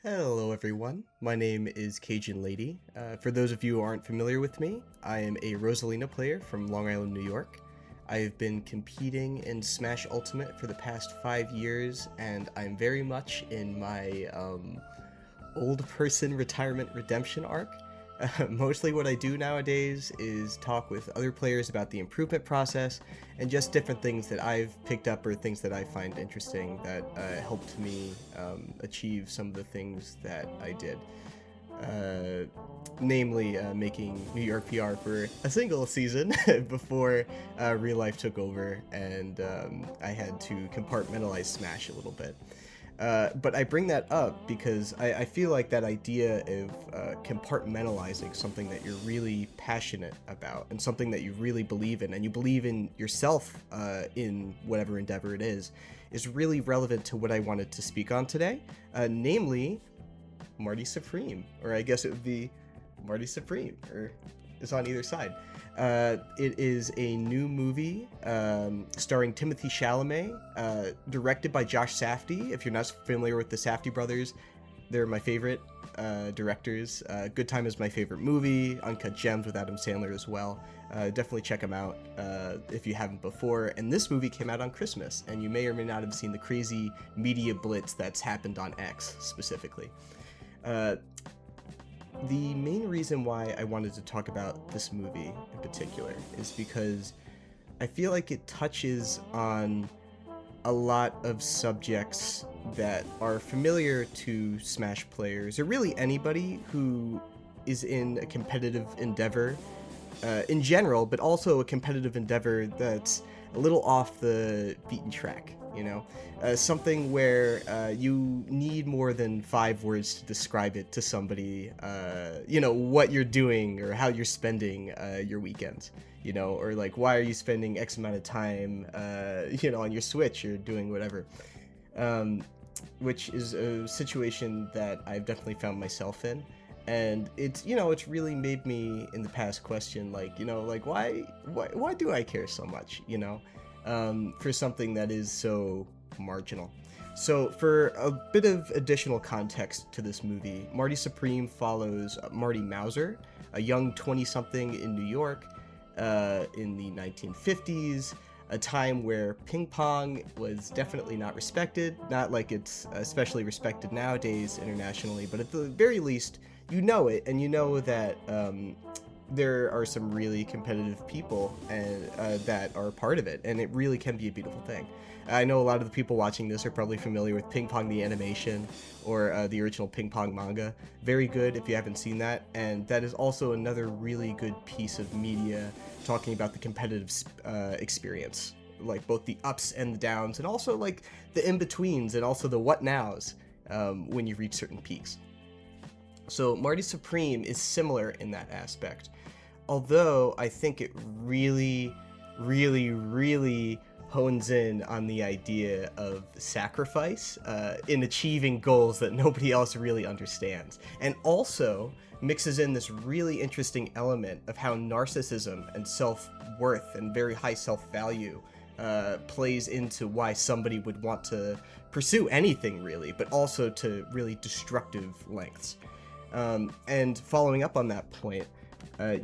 Hello everyone, my name is Cajun Lady. For those of you who aren't familiar with me, I am a Rosalina player from Long Island, New York. I have been competing in Smash Ultimate for the past 5 years, and I'm very much in my old person retirement redemption arc. Mostly what I do nowadays is talk with other players about the improvement process and just different things that I've picked up or things that I find interesting that helped me achieve some of the things that I did. Namely, making New York PR for a single season before real life took over and I had to compartmentalize Smash a little bit. But I bring that up because I feel like that idea of compartmentalizing something that you're really passionate about and something that you really believe in, and you believe in yourself in whatever endeavor it is really relevant to what I wanted to speak on today, namely Marty Supreme, or I guess it would be Marty Supreme, or it's on either side. It is a new movie starring Timothy Chalamet, directed by Josh Safdie. If you're not familiar with the Safdie brothers, they're my favorite directors. Good Time is my favorite movie. Uncut Gems with Adam Sandler as well. Definitely check them out if you haven't before. And this movie came out on Christmas, and you may or may not have seen the crazy media blitz that's happened on X specifically. The main reason why I wanted to talk about this movie in particular is because I feel like it touches on a lot of subjects that are familiar to Smash players, or really anybody who is in a competitive endeavor in general, but also a competitive endeavor that's a little off the beaten track, you know? Something where you need more than 5 words to describe it to somebody, what you're doing or how you're spending your weekends, or like, why are you spending X amount of time, on your Switch or doing whatever, which is a situation that I've definitely found myself in. And it's really made me in the past question, why do I care so much, for something that is so marginal. So for a bit of additional context to this movie, Marty Supreme follows Marty Mauser, a young 20-something in New York in the 1950s, a time where ping pong was definitely not respected, not like it's especially respected nowadays internationally, but at the very least, you know it, and you know that there are some really competitive people and that are part of it, and it really can be a beautiful thing. I know a lot of the people watching this are probably familiar with Ping Pong the animation or the original Ping Pong manga. Very good if you haven't seen that, and that is also another really good piece of media talking about the competitive experience, like both the ups and the downs, and also like the in-betweens and also the what-nows when you reach certain peaks. So Marty Supreme is similar in that aspect, although I think it really, really, really hones in on the idea of sacrifice in achieving goals that nobody else really understands, and also mixes in this really interesting element of how narcissism and self-worth and very high self-value plays into why somebody would want to pursue anything really, but also to really destructive lengths. And following up on that point,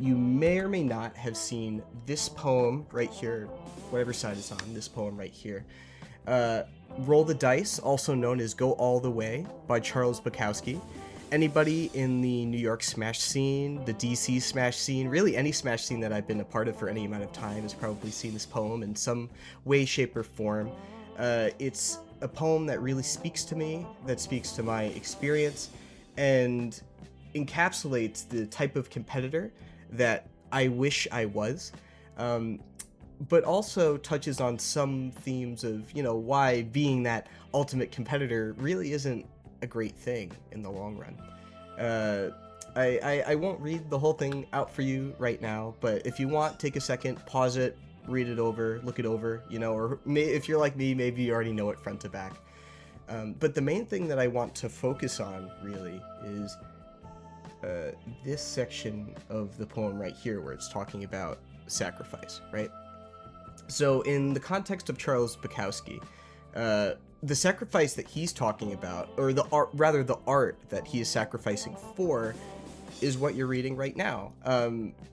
you may or may not have seen this poem right here, whatever side it's on, this poem right here. Roll the Dice, also known as Go All the Way by Charles Bukowski. Anybody in the New York Smash scene, the DC Smash scene, really any Smash scene that I've been a part of for any amount of time has probably seen this poem in some way, shape, or form. It's a poem that really speaks to me, that speaks to my experience, and encapsulates the type of competitor that I wish I was, but also touches on some themes of, why being that ultimate competitor really isn't a great thing in the long run. I won't read the whole thing out for you right now, but if you want, take a second, pause it, read it over, look it over, or if you're like me, maybe you already know it front to back. But the main thing that I want to focus on really is this section of the poem right here where it's talking about sacrifice, right? So in the context of Charles Bukowski, the sacrifice that he's talking about, or the art, rather the art that he is sacrificing for, is what you're reading right now.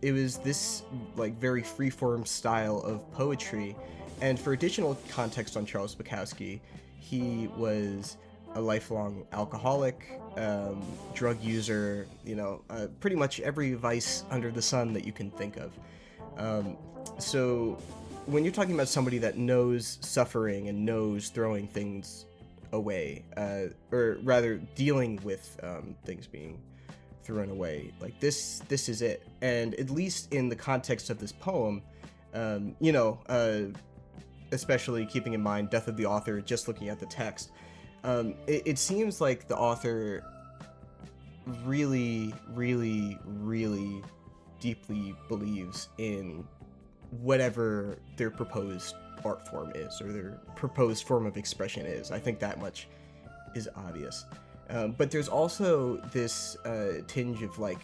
It was this like very freeform style of poetry, and for additional context on Charles Bukowski, he was a lifelong alcoholic, drug user, pretty much every vice under the sun that you can think of. So when you're talking about somebody that knows suffering and knows throwing things away, or rather dealing with things being thrown away, like this is it. And at least in the context of this poem, especially keeping in mind death of the author, just looking at the text, it seems like the author really, really, really deeply believes in whatever their proposed art form is, or their proposed form of expression is. I think that much is obvious. But there's also this tinge of like,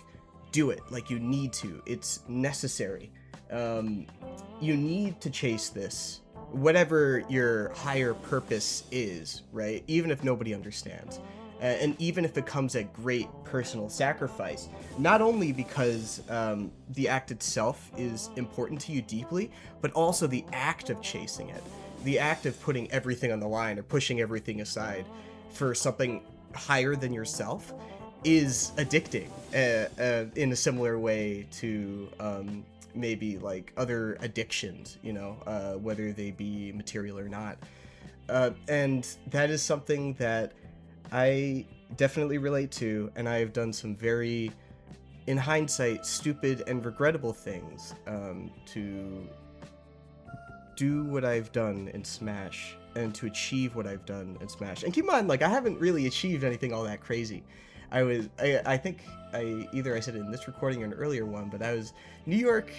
do it, like you need to, it's necessary. You need to chase this, whatever your higher purpose is, right? Even if nobody understands. And even if it comes at great personal sacrifice, not only because the act itself is important to you deeply, but also the act of chasing it, the act of putting everything on the line or pushing everything aside for something higher than yourself is addicting, in a similar way to maybe like other addictions, whether they be material or not. And that is something that I definitely relate to, and I have done some very, in hindsight, stupid and regrettable things to do what I've done in Smash, and to achieve what I've done in Smash. And keep in mind, like, I haven't really achieved anything all that crazy. I think I said it in this recording or an earlier one, but I was New York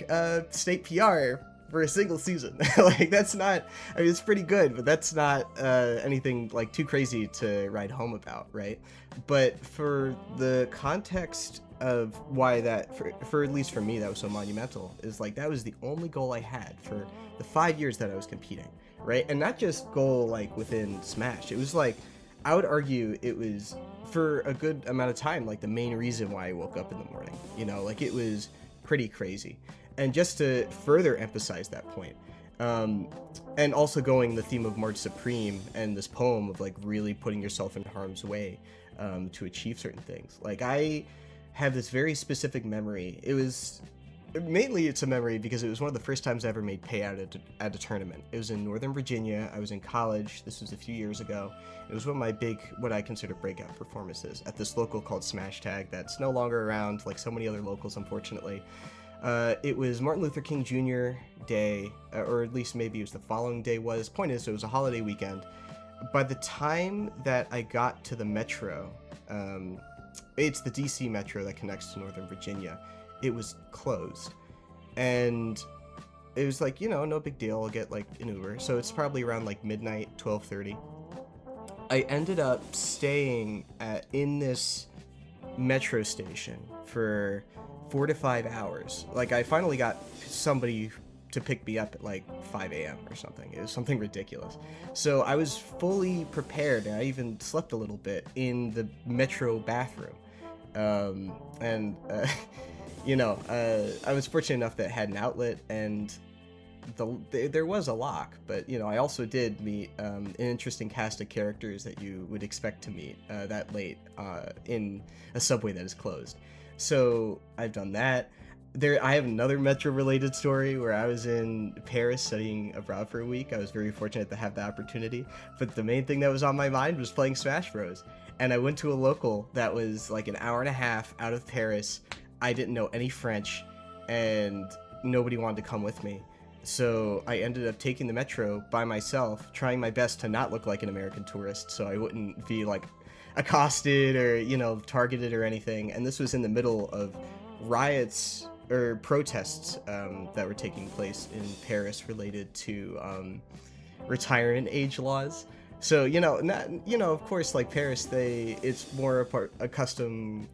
State PR for a single season. Like, that's not, I mean, it's pretty good, but that's not anything like too crazy to write home about, right? But for the context of why that, for at least for me, that was so monumental, is like, that was the only goal I had for the 5 years that I was competing, right? And not just goal like within Smash, it was like, I would argue it was, for a good amount of time, like the main reason why I woke up in the morning, like it was pretty crazy. And just to further emphasize that point, and also going the theme of March Supreme and this poem of like really putting yourself in harm's way to achieve certain things. Like, I have this very specific memory. It's a memory because it was one of the first times I ever made payout at a tournament. It was in Northern Virginia. I was in college. This was a few years ago. It was one of my big, what I consider breakout performances at this local called Smash Tag that's no longer around, like so many other locals, unfortunately. It was Martin Luther King Jr. Day, or at least maybe it was the following day. Point is, it was a holiday weekend. By the time that I got to the metro, it's the DC metro that connects to Northern Virginia, it was closed. And it was like, no big deal, I'll get like an Uber. So it's probably around like midnight, 12:30. I ended up staying in this metro station for 4 to 5 hours. Like, I finally got somebody to pick me up at like 5 a.m. or something. It was something ridiculous. So I was fully prepared, and I even slept a little bit in the metro bathroom. I was fortunate enough that it had an outlet, and there was a lock, but I also did meet an interesting cast of characters that you would expect to meet that late in a subway that is closed. So I've done that. I have another Metro related story where I was in Paris studying abroad for a week. I was very fortunate to have the opportunity, but the main thing that was on my mind was playing Smash Bros. And I went to a local that was like an hour and a half out of Paris. I didn't know any French, and nobody wanted to come with me. So I ended up taking the metro by myself, trying my best to not look like an American tourist so I wouldn't be like accosted or, targeted or anything. And this was in the middle of riots or protests that were taking place in Paris related to retirement age laws. So, of course, like Paris, it's more a custom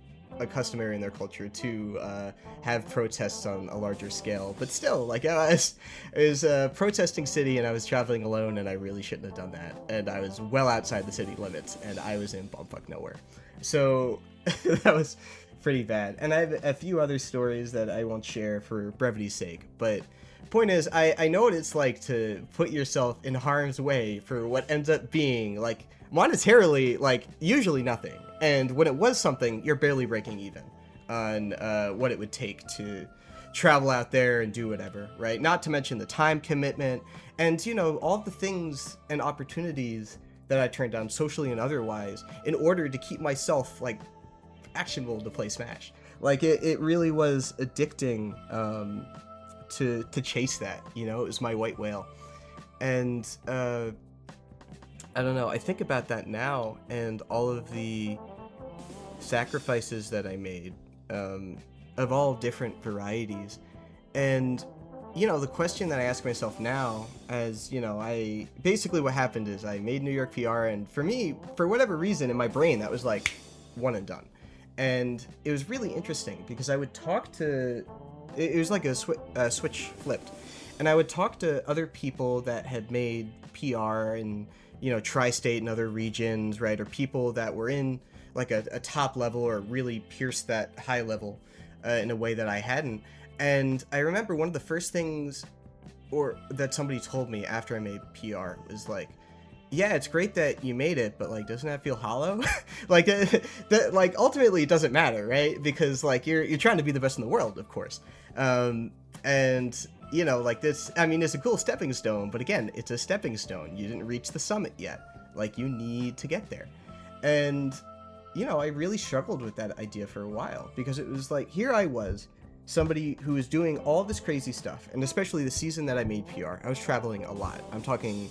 customary in their culture to have protests on a larger scale. But still, like, it was a protesting city, and I was traveling alone, and I really shouldn't have done that. And I was well outside the city limits, and I was in bumfuck nowhere. So that was pretty bad. And I have a few other stories that I won't share for brevity's sake. But point is, I know what it's like to put yourself in harm's way for what ends up being, like, monetarily, like, usually nothing. And when it was something, you're barely breaking even on what it would take to travel out there and do whatever, right? Not to mention the time commitment and, you know, all the things and opportunities that I turned down socially and otherwise in order to keep myself, like, actionable to play Smash. Like, it really was addicting to chase that, you know? It was my white whale. And I don't know, I think about that now and all of the sacrifices that I made of all different varieties. And, you know, the question that I ask myself now, as, you know, basically what happened is I made New York PR, and for me, for whatever reason in my brain, that was like one and done. And it was really interesting because I would talk to, it was like a switch flipped, and I would talk to other people that had made PR and, you know, tri-state and other regions, right? Or people that were in like a top level or really pierced that high level in a way that I hadn't. And I remember one of the first things that somebody told me after I made PR was like, yeah, it's great that you made it, but like, doesn't that feel hollow? Like that, like, ultimately it doesn't matter, right? Because like you're trying to be the best in the world, of course. And you know, like this, I mean, it's a cool stepping stone, but again, it's a stepping stone. You didn't reach the summit yet. Like, you need to get there. And, you know, I really struggled with that idea for a while because it was like, here I was, somebody who was doing all this crazy stuff. And especially the season that I made PR, I was traveling a lot. I'm talking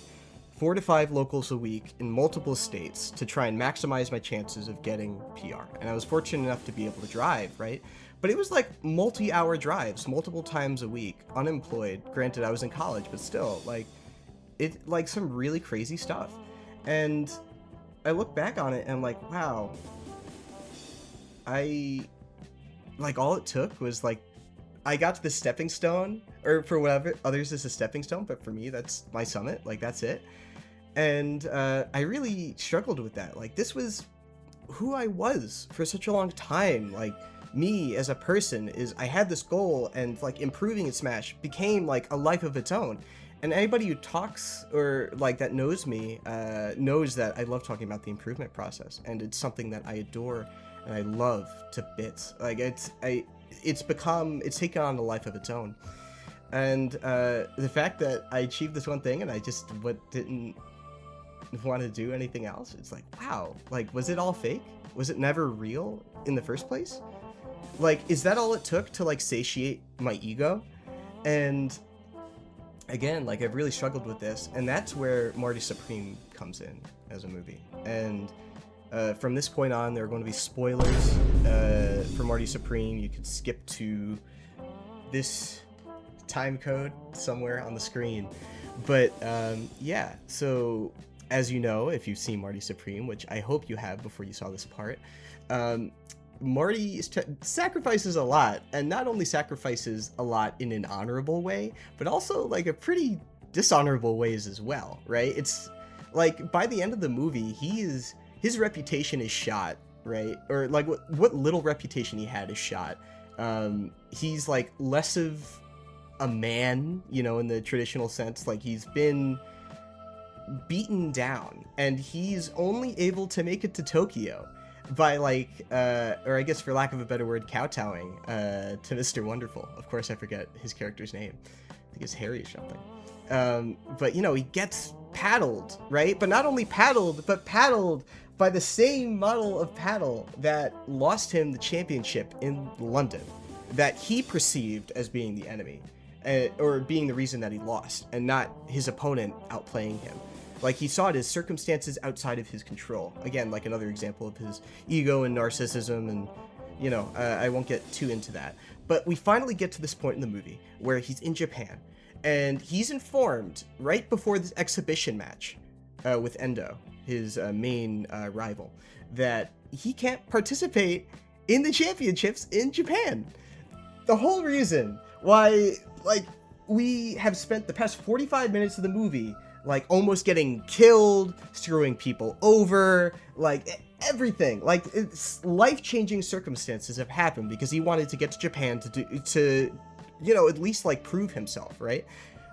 4 to 5 locals a week in multiple states to try and maximize my chances of getting PR. And I was fortunate enough to be able to drive, right? But it was like multi-hour drives, multiple times a week, unemployed. Granted, I was in college, but still, like, it, like, some really crazy stuff. And I look back on it and I'm like, wow, like, all it took was, like, I got to the stepping stone, or for whatever others is a stepping stone, but for me, that's my summit. Like, that's it. And I really struggled with that. Like, this was who I was for such a long time. Like, me as a person is, I had this goal, and like improving in Smash became like a life of its own. And anybody who talks or like that knows me knows that I love talking about the improvement process, and it's something that I adore and I love to bits. Like, it's taken on a life of its own. And the fact that I achieved this one thing and I just didn't want to do anything else, it's like, wow, like, was it all fake? Was it never real in the first place? Like, is that all it took to like satiate my ego? And again, like, I've really struggled with this, and that's where Marty Supreme comes in as a movie. And from this point on, there are going to be spoilers for Marty Supreme. You could skip to this time code somewhere on the screen. But yeah, so as you know, if you've seen Marty Supreme, which I hope you have before you saw this part, Marty sacrifices a lot, and not only sacrifices a lot in an honorable way, but also like a pretty dishonorable ways as well, right? It's like by the end of the movie, his reputation is shot, right? Or like what little reputation he had is shot. He's like less of a man, you know, in the traditional sense. Like, he's been beaten down, and he's only able to make it to Tokyo by like or I guess for lack of a better word, kowtowing to Mr. Wonderful. Of course, I forget his character's name. I think it's Harry or something. But you know, he gets paddled, right? But not only paddled, but paddled by the same model of paddle that lost him the championship in London, that he perceived as being the enemy, or being the reason that he lost, and not his opponent outplaying him. Like, he saw it as circumstances outside of his control. Again, like another example of his ego and narcissism, and, you know, I won't get too into that. But we finally get to this point in the movie where he's in Japan, and he's informed right before this exhibition match with Endo, his main rival, that he can't participate in the championships in Japan. The whole reason why, like, we have spent the past 45 minutes of the movie, like, almost getting killed, screwing people over, like, everything. Like, it's life-changing circumstances have happened because he wanted to get to Japan to you know, at least, like, prove himself, right?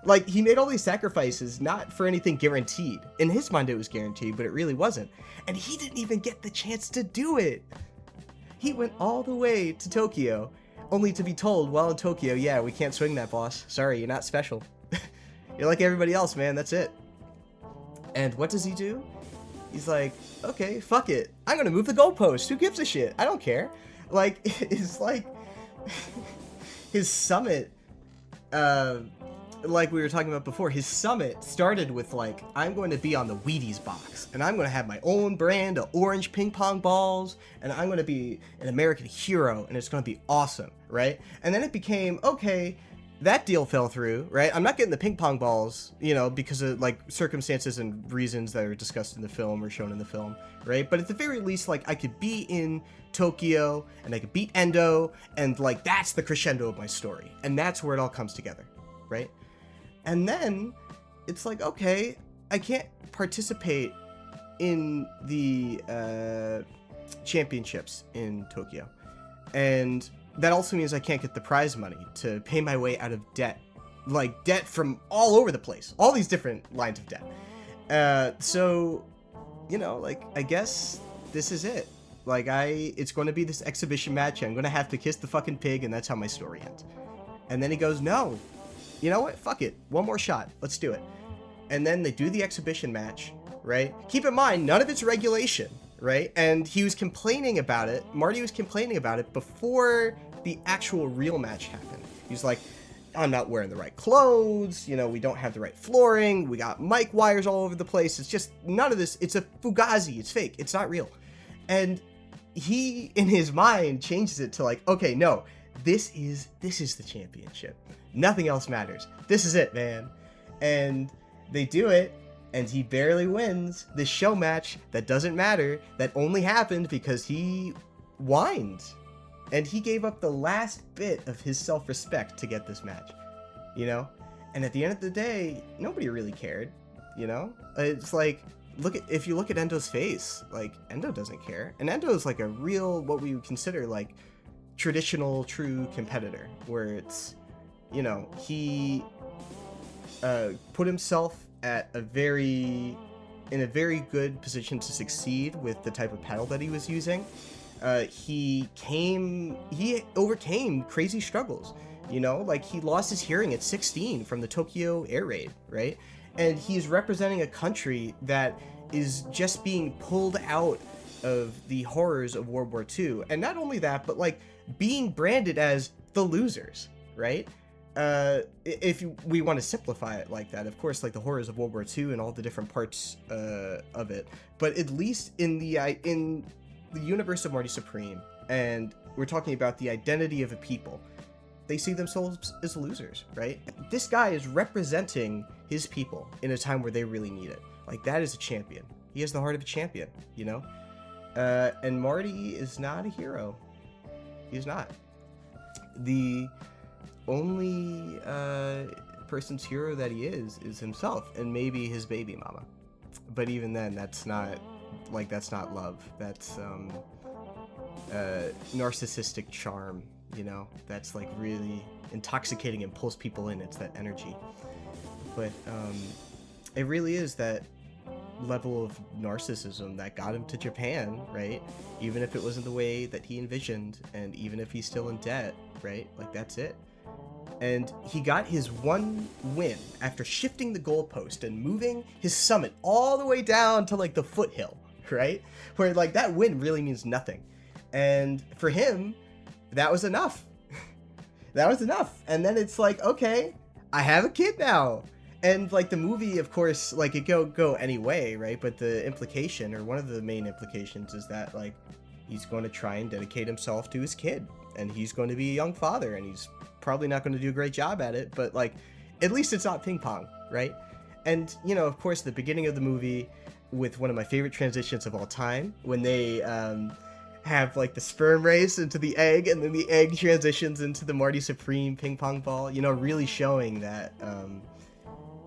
Like, he made all these sacrifices not for anything guaranteed. In his mind, it was guaranteed, but it really wasn't. And he didn't even get the chance to do it. He went all the way to Tokyo, only to be told, well, in Tokyo, yeah, we can't swing that, boss. Sorry, you're not special. You're like everybody else, man. That's it. And what does he do? He's like, okay, fuck it. I'm going to move the goalpost. Who gives a shit? I don't care. Like, it's like his summit, like we were talking about before, his summit started with, like, I'm going to be on the Wheaties box, and I'm going to have my own brand of orange ping pong balls, and I'm going to be an American hero, and it's going to be awesome, right? And then it became, okay, that deal fell through, right? I'm not getting the ping pong balls, you know, because of, like, circumstances and reasons that are discussed in the film or shown in the film, right? But at the very least, like, I could be in Tokyo, and I could beat Endo, and, like, that's the crescendo of my story, and that's where it all comes together, right? And then it's like, okay, I can't participate in the championships in Tokyo. And that also means I can't get the prize money to pay my way out of debt. Like, debt from all over the place. All these different lines of debt. So, you know, like, I guess this is it. Like, it's going to be this exhibition match. I'm going to have to kiss the fucking pig, and that's how my story ends. And then he goes, no. You know what? Fuck it. One more shot. Let's do it. And then they do the exhibition match, right? Keep in mind, none of it's regulation, right? And he was complaining about it. Marty was complaining about it before the actual real match happened. He was like, I'm not wearing the right clothes. You know, we don't have the right flooring. We got mic wires all over the place. It's just none of this. It's a fugazi. It's fake. It's not real. And he, in his mind, changes it to like, okay, no, this is the championship. Nothing else matters. This is it, man. And they do it, and he barely wins this show match that doesn't matter, that only happened because he whined. And he gave up the last bit of his self-respect to get this match, you know? And at the end of the day, nobody really cared, you know? It's like, if you look at Endo's face, like, Endo doesn't care. And Endo is like a real, what we would consider like traditional, true competitor, where it's, you know, he put himself in a very good position to succeed with the type of pedal that he was using. He overcame crazy struggles, you know, like he lost his hearing at 16 from the Tokyo air raid, right? And he's representing a country that is just being pulled out of the horrors of World War II. And not only that, but like being branded as the losers, right? If we want to simplify it like that, of course, like the horrors of World War II and all the different parts of it, but at least in the universe of Marty Supreme, and we're talking about the identity of a people, they see themselves as losers, right? This guy is representing his people in a time where they really need it. Like, that is a champion. He has the heart of a champion, you know? And Marty is not a hero. He's not. The only person's hero that he is himself, and maybe his baby mama. But even then, that's not love. That's narcissistic charm, you know? That's like really intoxicating and pulls people in. It's that energy. But it really is that level of narcissism that got him to Japan, right? Even if it wasn't the way that he envisioned, and even if he's still in debt, right? Like, that's it. And he got his one win after shifting the goalpost and moving his summit all the way down to like the foothill, right? Where like that win really means nothing. And for him, that was enough. That was enough. And then it's like, okay, I have a kid now. And like the movie, of course, like it go any way, right? But the implication, or one of the main implications, is that like he's going to try and dedicate himself to his kid, and he's going to be a young father, and he's probably not going to do a great job at it, but like at least it's not ping pong, right? And you know, of course, the beginning of the movie with one of my favorite transitions of all time, when they have like the sperm race into the egg, and then the egg transitions into the Marty Supreme ping pong ball. You know, really showing that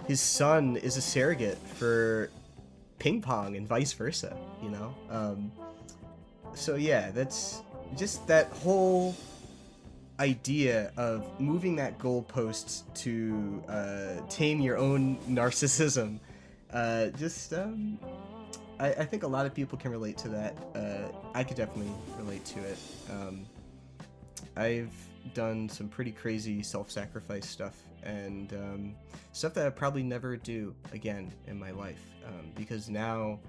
his son is a surrogate for ping pong and vice versa. You know, so yeah, that's just that whole idea of moving that goalpost to tame your own narcissism. I think a lot of people can relate to that. I could definitely relate to it. I've done some pretty crazy self-sacrifice stuff, and stuff that I probably never do again in my life, because now,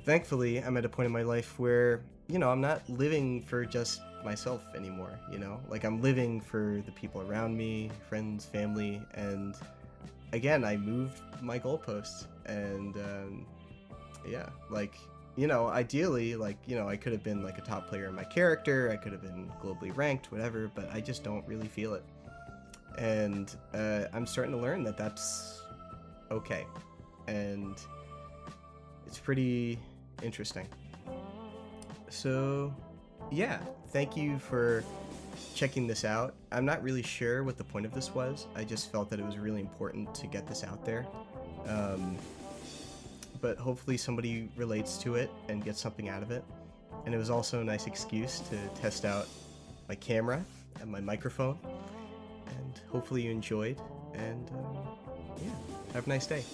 thankfully, I'm at a point in my life where, you know, I'm not living for just myself anymore, you know? Like, I'm living for the people around me, friends, family, and again, I moved my goalposts, and yeah, like, you know, ideally, like, you know, I could have been like a top player in my character, I could have been globally ranked, whatever, but I just don't really feel it. And I'm starting to learn that that's okay, and it's pretty interesting. So yeah, thank you for checking this out. I'm not really sure what the point of this was. I just felt that it was really important to get this out there. But hopefully somebody relates to it and gets something out of it. And it was also a nice excuse to test out my camera and my microphone. And hopefully you enjoyed. And yeah, have a nice day.